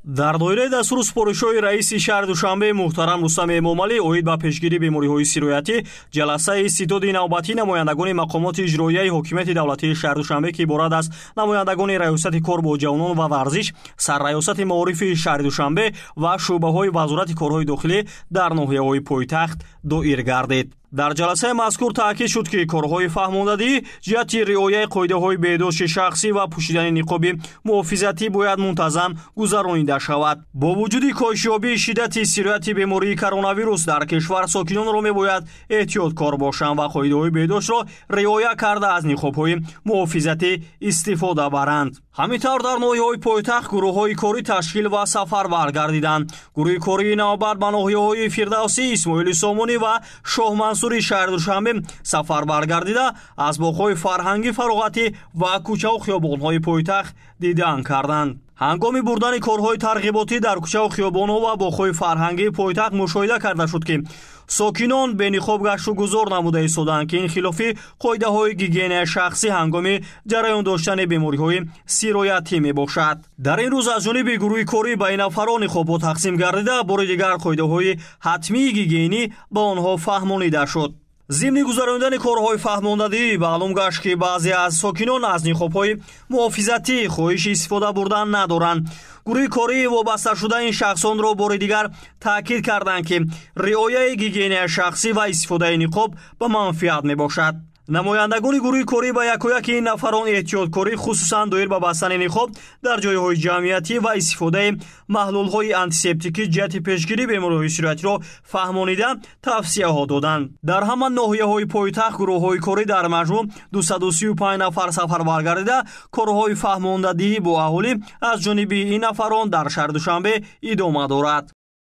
дар доираи дастури супоришҳои раиси шаҳри Душанбе муҳтарам Рустам Эмомалӣ оид ба пешгирии бемориҳои сироятӣ ҷаласаи иститоди навбатии намояндагони мақомоти иҷроияи ҳокимияти давлатии шаҳри Душанбе ки иборат аз намояндагони раёсати кор бо ҷавонон ва варзиш, сарраёсати маорифи шаҳри Душанбе ва шӯъбаҳои вазорати корҳои дохилӣ дар ноҳияҳои пойтахт доир гардид. дар ҷаласаи мазкур таъкид шуд ки корҳои фаҳмондадӣ ҷиҳати риояи қоидаҳои беҳдошти шахсӣ ва пӯшидани ниқоби муҳофизатӣ бояд мунтазам гузаронида шавад. бо вуҷуди коҳишёбии шиддати сирояти бемории коронавирус дар кишвар сокинонро мебояд эҳтиёткор бошанд ва қоидаҳои беҳдоштро риоя карда аз ниқобҳои муҳофизатӣ истифода баранд. ҳамин тавр дар ноҳияҳои пойтахт гурӯҳҳои корӣ ташкил ва сафарвар гардиданд. гурӯҳи кории навбат ба ноҳияҳои Фирдавсӣ, Исмоили Сомонӣ ва Шоҳмансури шаҳри Душанбе сафарвар гардида аз боғҳои фарҳангӣ, фароғатӣ ва кӯчаву хиёбонҳои пойтахт дидан карданд. ҳангоми бурдани корҳои тарғиботӣ дар кӯчаву хиёбонҳо ва боғҳои фарҳангии пойтахт мушоҳида карда шуд ки сокинон бениқоб гашту гузор намуда истоданд ки ин хилофи қоидаҳои гигиенаи шахсӣ ҳангоми ҷараён доштани бемориҳои сироятӣ мебошад. дар ин рӯз аз ҷониби гурӯҳи корӣ ба ин нафарон ниқобҳо тақсим гардида бори дигар қоидаҳои ҳатмии гигиенӣ ба онҳо фаҳмонида шуд. зимни гузарондани корҳои фаҳмондадӣ маълум гашт ки баъзе аз сокинон аз ниқобҳои муҳофизатӣ хоҳиши истифода бурдан надоранд. гурӯҳи кории вобаста шуда ин шахсонро бори дигар таъкид карданд ки риояи гигиенаи шахсӣ ва истифодаи ниқоб ба манфиат мебошад. намояндагони гурӯҳи корӣ ба якояки ин нафарон эҳтиёткорӣ хусусан доир ба бастани ниқоб дар ҷойҳои ҷамъиятӣ ва истифодаи маҳлулҳои антисептикӣ ҷиҳати пешгирии бемориҳои сироятиро фаҳмонида тавсияҳо доданд. дар ҳама ноҳияҳои пойтахт гурӯҳҳои корӣ дар маҷмӯъ 235 нафар сафарвар гардида корҳои фаҳмондадии бо аҳолӣ аз ҷониби ин нафарон дар шаҳри Душанбе идома дорад.